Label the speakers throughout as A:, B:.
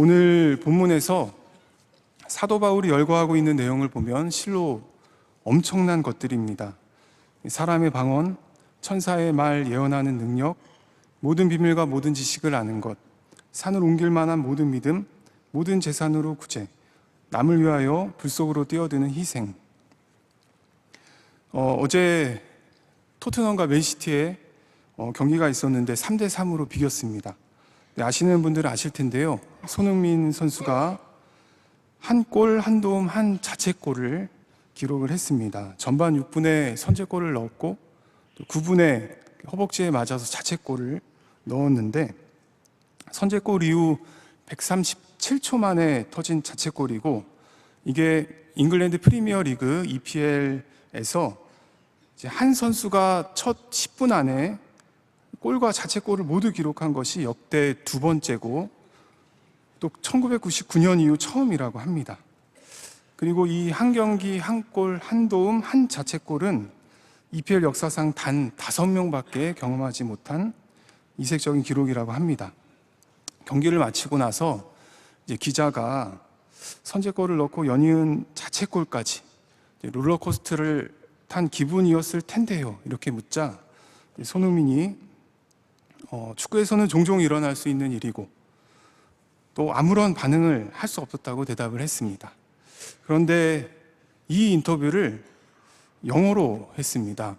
A: 오늘 본문에서 사도 바울이 열거하고 있는 내용을 보면 실로 엄청난 것들입니다. 사람의 방언, 천사의 말 예언하는 능력, 모든 비밀과 모든 지식을 아는 것, 산을 옮길 만한 모든 믿음, 모든 재산으로 구제, 남을 위하여 불 속으로 뛰어드는 희생. 어제 토트넘과 맨시티의 경기가 있었는데 3대3으로 비겼습니다. 아시는 분들은 아실 텐데요. 손흥민 선수가 한 골, 한 도움, 한 자책골을 기록을 했습니다. 전반 6분에 선제골을 넣었고 9분에 허벅지에 맞아서 자책골을 넣었는데, 선제골 이후 137초 만에 터진 자책골이고, 이게 잉글랜드 프리미어 리그 EPL에서 한 선수가 첫 10분 안에 골과 자책골을 모두 기록한 것이 역대 두 번째고, 또 1999년 이후 처음이라고 합니다. 그리고 이 한 경기, 한 골, 한 도움, 한 자책골은 EPL 역사상 단 5명밖에 경험하지 못한 이색적인 기록이라고 합니다. 경기를 마치고 나서 이제 기자가 선제골을 넣고 연이은 자책골까지 롤러코스터를 탄 기분이었을 텐데요, 이렇게 묻자 손흥민이 축구에서는 종종 일어날 수 있는 일이고 또 아무런 반응을 할 수 없었다고 대답을 했습니다. 그런데 이 인터뷰를 영어로 했습니다.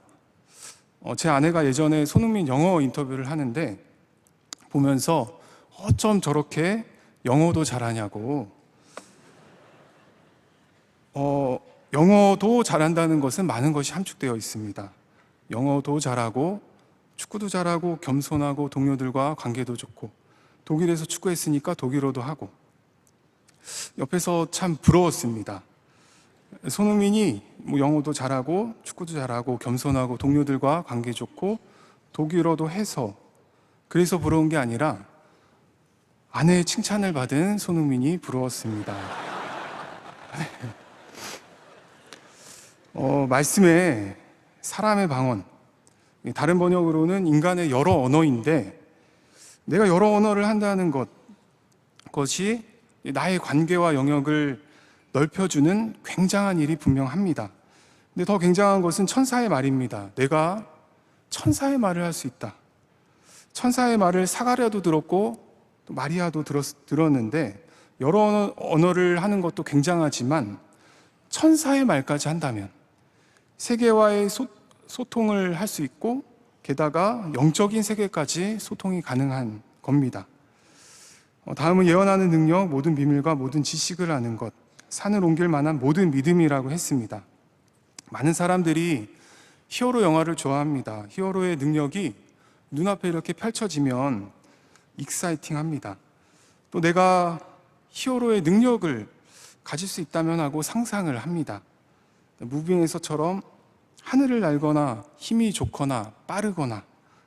A: 제 아내가 예전에 손흥민 영어 인터뷰를 하는데 보면서 어쩜 저렇게 영어도 잘하냐고. 영어도 잘한다는 것은 많은 것이 함축되어 있습니다. 영어도 잘하고 축구도 잘하고 겸손하고 동료들과 관계도 좋고 독일에서 축구했으니까 독일어도 하고. 옆에서 참 부러웠습니다. 손흥민이 영어도 잘하고 축구도 잘하고 겸손하고 동료들과 관계 좋고 독일어도 해서 그래서 부러운 게 아니라 아내의 칭찬을 받은 손흥민이 부러웠습니다. 말씀에 사람의 방언, 다른 번역으로는 인간의 여러 언어인데, 내가 여러 언어를 한다는 것이 나의 관계와 영역을 넓혀주는 굉장한 일이 분명합니다. 근데 더 굉장한 것은 천사의 말입니다. 내가 천사의 말을 할 수 있다. 천사의 말을 사가랴도 들었고 또 마리아도 들었는데, 여러 언어를 하는 것도 굉장하지만 천사의 말까지 한다면 세계와의 소통을 할 수 있고 게다가 영적인 세계까지 소통이 가능한 겁니다. 다음은 예언하는 능력, 모든 비밀과 모든 지식을 아는 것, 산을 옮길 만한 모든 믿음이라고 했습니다. 많은 사람들이 히어로 영화를 좋아합니다. 히어로의 능력이 눈앞에 이렇게 펼쳐지면 익사이팅합니다. 또 내가 히어로의 능력을 가질 수 있다면 하고 상상을 합니다. 무빙에서처럼 하늘을 날거나 힘이 좋거나 빠르거나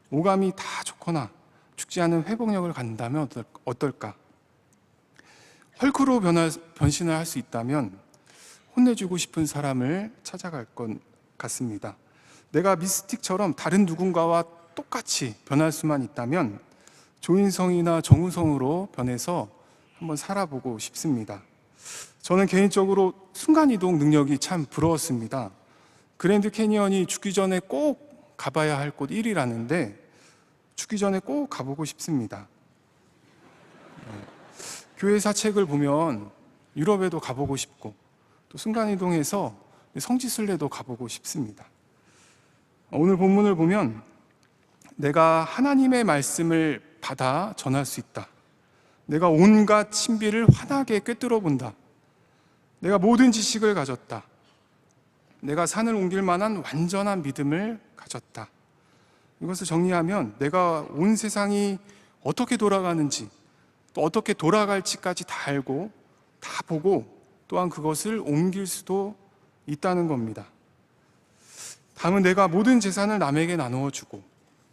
A: 오감이 다 좋거나 죽지 않은 회복력을 갖는다면 어떨까? 헐크로 변신을 할 수 있다면 혼내주고 싶은 사람을 찾아갈 것 같습니다. 내가 미스틱처럼 다른 누군가와 똑같이 변할 수만 있다면 조인성이나 정우성으로 변해서 한번 살아보고 싶습니다. 저는 개인적으로 순간이동 능력이 참 부러웠습니다. 그랜드 캐니언이 죽기 전에 꼭 가봐야 할 곳 1위라는데 죽기 전에 꼭 가보고 싶습니다. 교회 사책을 보면 유럽에도 가보고 싶고 또 순간이동해서 성지순례도 가보고 싶습니다. 오늘 본문을 보면 내가 하나님의 말씀을 받아 전할 수 있다. 내가 온갖 신비를 환하게 꿰뚫어 본다. 내가 모든 지식을 가졌다. 내가 산을 옮길 만한 완전한 믿음을 가졌다. 이것을 정리하면 내가 온 세상이 어떻게 돌아가는지 또 어떻게 돌아갈지까지 다 알고 다 보고 또한 그것을 옮길 수도 있다는 겁니다. 다음은 내가 모든 재산을 남에게 나누어 주고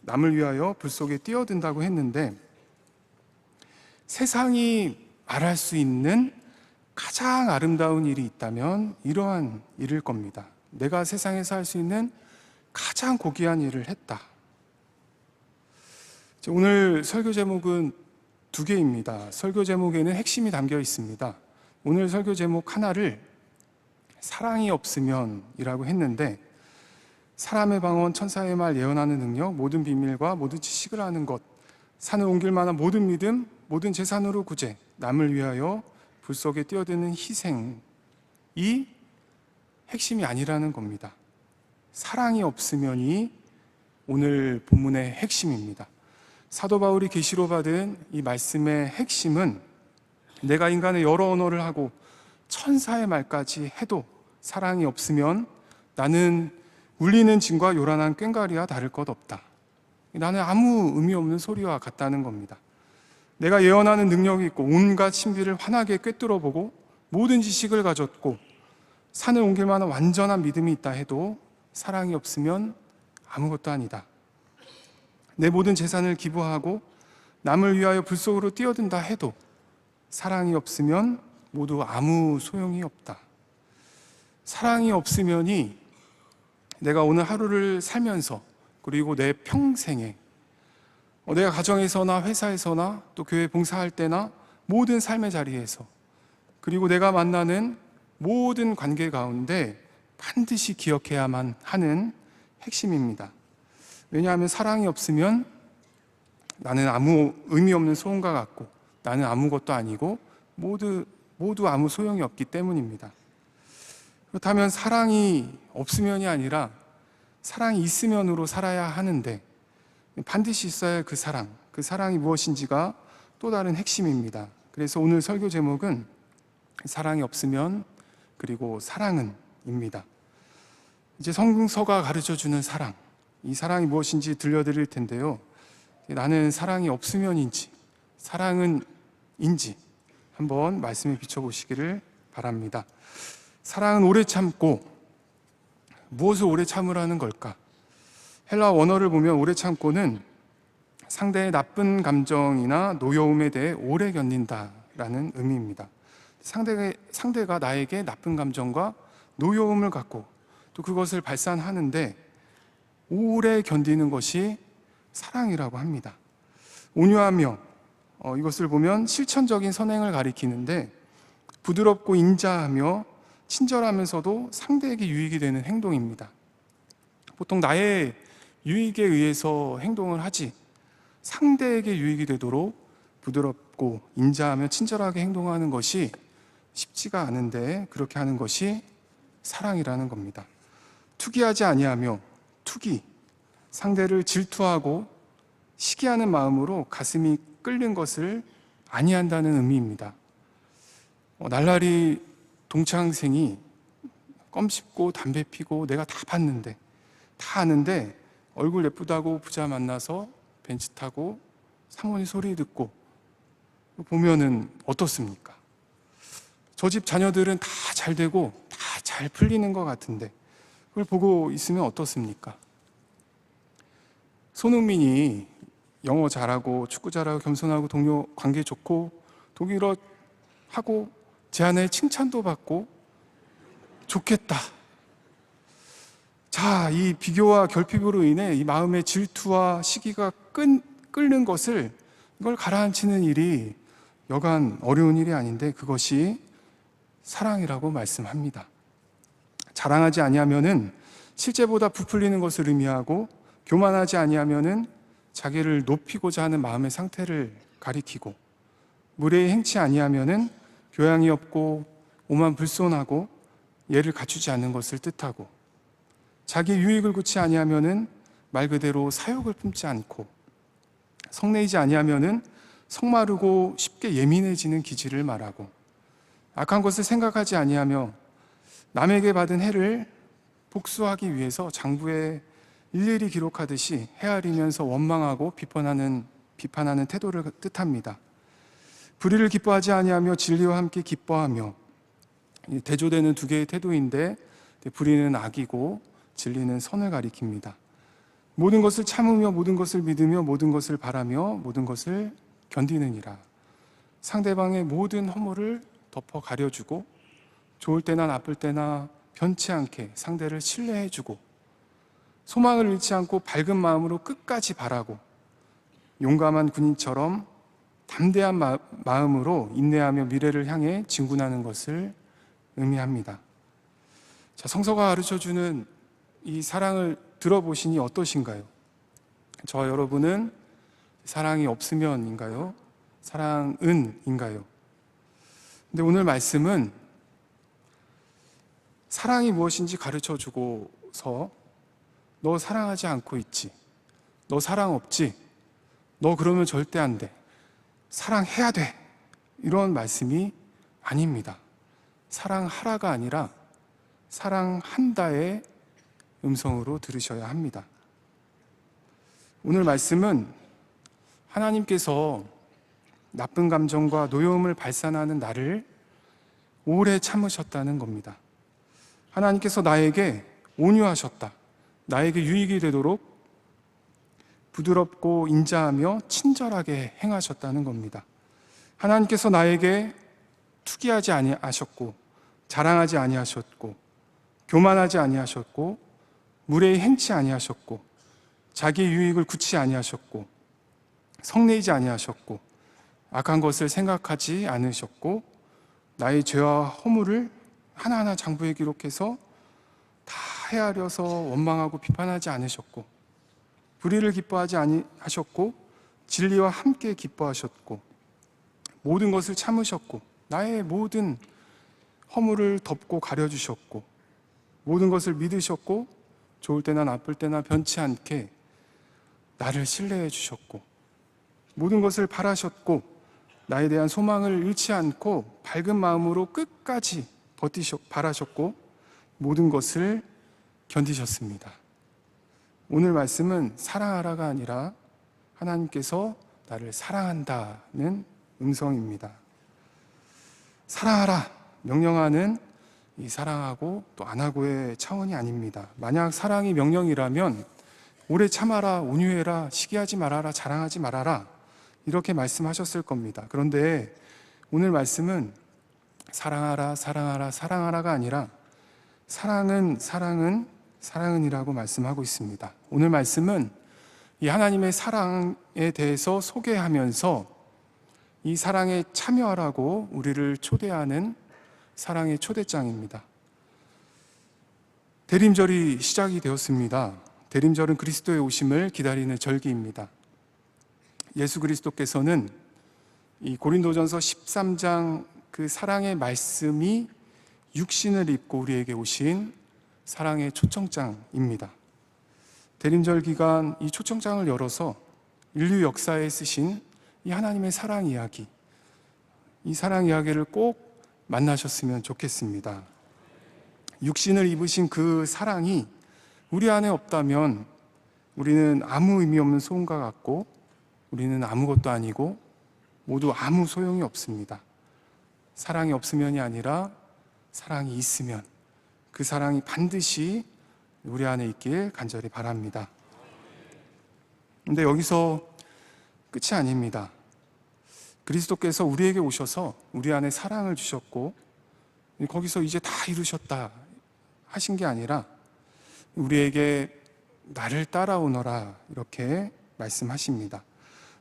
A: 남을 위하여 불 속에 뛰어든다고 했는데, 세상이 말할 수 있는 가장 아름다운 일이 있다면 이러한 일일 겁니다. 내가 세상에서 할 수 있는 가장 고귀한 일을 했다. 오늘 설교 제목은 두 개입니다. 설교 제목에는 핵심이 담겨 있습니다. 오늘 설교 제목 하나를 사랑이 없으면이라고 했는데, 사람의 방언, 천사의 말, 예언하는 능력, 모든 비밀과 모든 지식을 아는 것, 산을 옮길 만한 모든 믿음, 모든 재산으로 구제, 남을 위하여 불 속에 뛰어드는 희생이 핵심이 아니라는 겁니다. 사랑이 없으면이 오늘 본문의 핵심입니다. 사도 바울이 계시로 받은 이 말씀의 핵심은, 내가 인간의 여러 언어를 하고 천사의 말까지 해도 사랑이 없으면 나는 울리는 징과 요란한 꽹과리와 다를 것 없다. 나는 아무 의미 없는 소리와 같다는 겁니다. 내가 예언하는 능력이 있고 온갖 신비를 환하게 꿰뚫어보고 모든 지식을 가졌고 산을 옮길 만한 완전한 믿음이 있다 해도 사랑이 없으면 아무것도 아니다. 내 모든 재산을 기부하고 남을 위하여 불 속으로 뛰어든다 해도 사랑이 없으면 모두 아무 소용이 없다. 사랑이 없으면이 내가 오늘 하루를 살면서, 그리고 내 평생에, 내가 가정에서나 회사에서나 또 교회 봉사할 때나 모든 삶의 자리에서, 그리고 내가 만나는 모든 관계 가운데 반드시 기억해야만 하는 핵심입니다. 왜냐하면 사랑이 없으면 나는 아무 의미 없는 소음과 같고 나는 아무것도 아니고 모두 아무 소용이 없기 때문입니다. 그렇다면 사랑이 없으면이 아니라 사랑이 있으면으로 살아야 하는데, 반드시 있어야 할 그 사랑이 무엇인지가 또 다른 핵심입니다. 그래서 오늘 설교 제목은 사랑이 없으면, 그리고 사랑은입니다. 이제 성서가 가르쳐주는 사랑, 이 사랑이 무엇인지 들려드릴 텐데요. 나는 사랑이 없으면인지 사랑은인지 한번 말씀에 비춰보시기를 바랍니다. 사랑은 오래 참고, 무엇을 오래 참으라는 걸까? 헬라 원어를 보면 오래 참고는 상대의 나쁜 감정이나 노여움에 대해 오래 견딘다라는 의미입니다. 상대가 나에게 나쁜 감정과 노여움을 갖고 또 그것을 발산하는데 오래 견디는 것이 사랑이라고 합니다. 온유하며, 이것을 보면 실천적인 선행을 가리키는데, 부드럽고 인자하며 친절하면서도 상대에게 유익이 되는 행동입니다. 보통 나의 유익에 의해서 행동을 하지 상대에게 유익이 되도록 부드럽고 인자하며 친절하게 행동하는 것이 쉽지가 않은데, 그렇게 하는 것이 사랑이라는 겁니다. 투기하지 아니하며, 상대를 질투하고 시기하는 마음으로 가슴이 끓는 것을 아니한다는 의미입니다. 날라리 동창생이 껌 씹고 담배 피고 내가 다 봤는데, 다 아는데 얼굴 예쁘다고 부자 만나서 벤츠 타고 사모님 소리 듣고 보면은 어떻습니까? 저 집 자녀들은 다 잘 되고 다 잘 풀리는 것 같은데 그걸 보고 있으면 어떻습니까? 손흥민이 영어 잘하고 축구 잘하고 겸손하고 동료 관계 좋고 독일어 하고 제 아내의 칭찬도 받고 좋겠다. 자, 이 비교와 결핍으로 인해 이 마음의 질투와 시기가 끓는 것을, 이걸 가라앉히는 일이 여간 어려운 일이 아닌데 그것이 사랑이라고 말씀합니다. 자랑하지 아니하면은 실제보다 부풀리는 것을 의미하고, 교만하지 아니하면은 자기를 높이고자 하는 마음의 상태를 가리키고, 무례히 행치 아니하면은 교양이 없고 오만불손하고 예를 갖추지 않는 것을 뜻하고, 자기 유익을 구치 아니하면은 말 그대로 사욕을 품지 않고, 성내이지 아니하면은 성마르고 쉽게 예민해지는 기질을 말하고, 악한 것을 생각하지 아니하며 남에게 받은 해를 복수하기 위해서 장부에 일일이 기록하듯이 헤아리면서 원망하고 비판하는 태도를 뜻합니다. 불의를 기뻐하지 아니하며 진리와 함께 기뻐하며, 대조되는 두 개의 태도인데 불의는 악이고 진리는 선을 가리킵니다. 모든 것을 참으며 모든 것을 믿으며 모든 것을 바라며 모든 것을 견디느니라. 상대방의 모든 허물을 덮어 가려주고, 좋을 때나 나쁠 때나 변치 않게 상대를 신뢰해주고, 소망을 잃지 않고 밝은 마음으로 끝까지 바라고, 용감한 군인처럼 담대한 마음으로 인내하며 미래를 향해 진군하는 것을 의미합니다. 자, 성서가 가르쳐주는 이 사랑을 들어보시니 어떠신가요? 저와 여러분은 사랑이 없으면인가요? 사랑은인가요? 근데 오늘 말씀은 사랑이 무엇인지 가르쳐주고서 너 사랑하지 않고 있지, 너 사랑 없지, 너 그러면 절대 안 돼, 사랑해야 돼, 이런 말씀이 아닙니다. 사랑하라가 아니라 사랑한다의 음성으로 들으셔야 합니다. 오늘 말씀은 하나님께서 나쁜 감정과 노여움을 발산하는 나를 오래 참으셨다는 겁니다. 하나님께서 나에게 온유하셨다, 나에게 유익이 되도록 부드럽고 인자하며 친절하게 행하셨다는 겁니다. 하나님께서 나에게 투기하지 아니하셨고, 자랑하지 아니하셨고, 교만하지 아니하셨고, 무례히 행치 아니하셨고, 자기의 유익을 굳지 아니하셨고, 성내지 아니하셨고, 악한 것을 생각하지 않으셨고, 나의 죄와 허물을 하나하나 장부에 기록해서 다 헤아려서 원망하고 비판하지 않으셨고, 불의를 기뻐하지 아니하셨고, 진리와 함께 기뻐하셨고, 모든 것을 참으셨고, 나의 모든 허물을 덮고 가려주셨고, 모든 것을 믿으셨고, 좋을 때나 나쁠 때나 변치 않게 나를 신뢰해 주셨고, 모든 것을 바라셨고, 나에 대한 소망을 잃지 않고 밝은 마음으로 끝까지 바라셨고, 모든 것을 견디셨습니다. 오늘 말씀은 사랑하라가 아니라 하나님께서 나를 사랑한다는 음성입니다. 사랑하라 명령하는 이 사랑하고 또 안 하고의 차원이 아닙니다. 만약 사랑이 명령이라면 오래 참아라, 온유해라, 시기하지 말아라, 자랑하지 말아라, 이렇게 말씀하셨을 겁니다. 그런데 오늘 말씀은 사랑하라, 사랑하라, 사랑하라가 아니라 사랑은이라고 말씀하고 있습니다. 오늘 말씀은 이 하나님의 사랑에 대해서 소개하면서 이 사랑에 참여하라고 우리를 초대하는 사랑의 초대장입니다. 대림절이 시작이 되었습니다. 대림절은 그리스도의 오심을 기다리는 절기입니다. 예수 그리스도께서는 이 고린도전서 13장 그 사랑의 말씀이 육신을 입고 우리에게 오신 사랑의 초청장입니다. 대림절 기간 이 초청장을 열어서 인류 역사에 쓰신 이 하나님의 사랑 이야기, 이 사랑 이야기를 꼭 만나셨으면 좋겠습니다. 육신을 입으신 그 사랑이 우리 안에 없다면 우리는 아무 의미 없는 소음과 같고, 우리는 아무것도 아니고 모두 아무 소용이 없습니다. 사랑이 없으면이 아니라 사랑이 있으면 그 사랑이 반드시 우리 안에 있길 간절히 바랍니다. 그런데 여기서 끝이 아닙니다. 그리스도께서 우리에게 오셔서 우리 안에 사랑을 주셨고, 거기서 이제 다 이루셨다 하신 게 아니라 우리에게 나를 따라오너라 이렇게 말씀하십니다.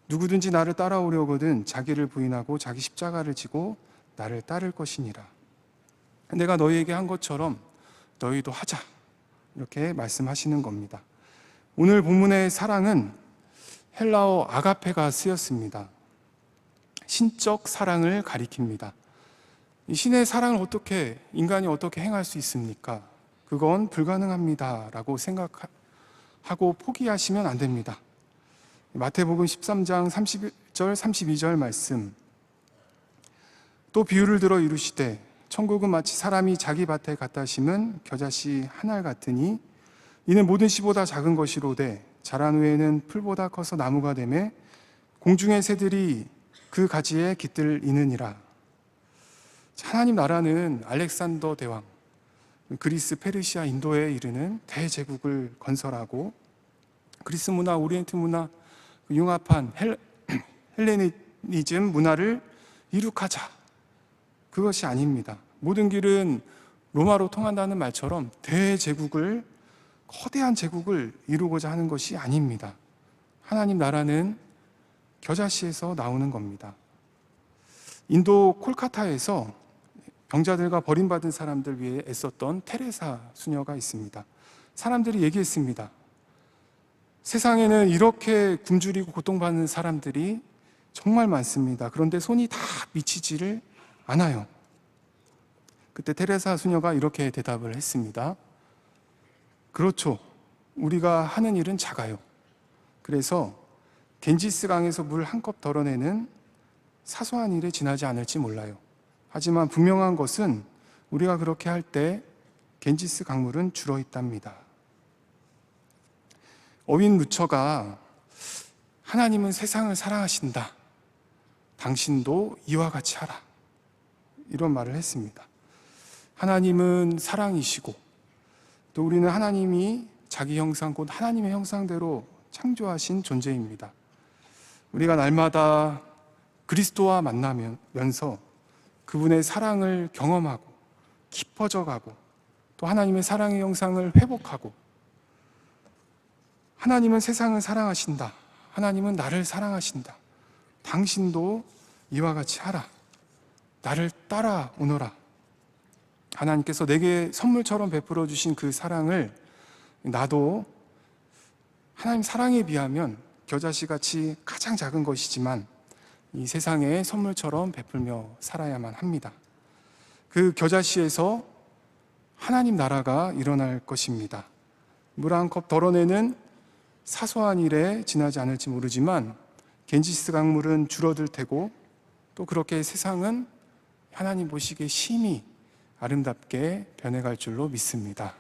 A: 누구든지 나를 따라오려거든 자기를 부인하고 자기 십자가를 지고 나를 따를 것이니라. 내가 너희에게 한 것처럼 너희도 하자, 이렇게 말씀하시는 겁니다. 오늘 본문의 사랑은 헬라어 아가페가 쓰였습니다. 신적 사랑을 가리킵니다. 이 신의 사랑을 인간이 어떻게 행할 수 있습니까? 그건 불가능합니다 라고 생각하고 포기하시면 안 됩니다. 마태복음 13장 31절 32절 말씀, 또 비유를 들어 이르시되 천국은 마치 사람이 자기 밭에 갖다 심은 겨자씨 한 알 같으니 이는 모든 씨보다 작은 것이로되 자란 후에는 풀보다 커서 나무가 되매 공중의 새들이 그 가지에 깃들이느니라. 하나님 나라는 알렉산더 대왕, 그리스, 페르시아, 인도에 이르는 대제국을 건설하고 그리스 문화, 오리엔트 문화, 융합한 헬레니즘 문화를 이룩하자, 그것이 아닙니다. 모든 길은 로마로 통한다는 말처럼 대제국을, 거대한 제국을 이루고자 하는 것이 아닙니다. 하나님 나라는 겨자씨에서 나오는 겁니다. 인도 콜카타에서 병자들과 버림받은 사람들 위해 애썼던 테레사 수녀가 있습니다. 사람들이 얘기했습니다. 세상에는 이렇게 굶주리고 고통받는 사람들이 정말 많습니다. 그런데 손이 다 미치지를 않아요. 그때 테레사 수녀가 이렇게 대답을 했습니다. 그렇죠. 우리가 하는 일은 작아요. 그래서 겐지스 강에서 물 한 컵 덜어내는 사소한 일에 지나지 않을지 몰라요. 하지만 분명한 것은 우리가 그렇게 할 때 겐지스 강물은 줄어있답니다. 어윈 루처가 하나님은 세상을 사랑하신다. 당신도 이와 같이 하라. 이런 말을 했습니다. 하나님은 사랑이시고 또 우리는 하나님이 자기 형상 곧 하나님의 형상대로 창조하신 존재입니다. 우리가 날마다 그리스도와 만나면서 그분의 사랑을 경험하고 깊어져 가고 또 하나님의 사랑의 형상을 회복하고 하나님은 세상을 사랑하신다. 하나님은 나를 사랑하신다. 당신도 이와 같이 하라. 나를 따라오너라. 하나님께서 내게 선물처럼 베풀어 주신 그 사랑을 나도 하나님 사랑에 비하면 겨자씨같이 가장 작은 것이지만 이 세상에 선물처럼 베풀며 살아야만 합니다. 그 겨자씨에서 하나님 나라가 일어날 것입니다. 물 한 컵 덜어내는 사소한 일에 지나지 않을지 모르지만 겐지스 강물은 줄어들 테고 또 그렇게 세상은 하나님 보시기에 심히 아름답게 변해갈 줄로 믿습니다.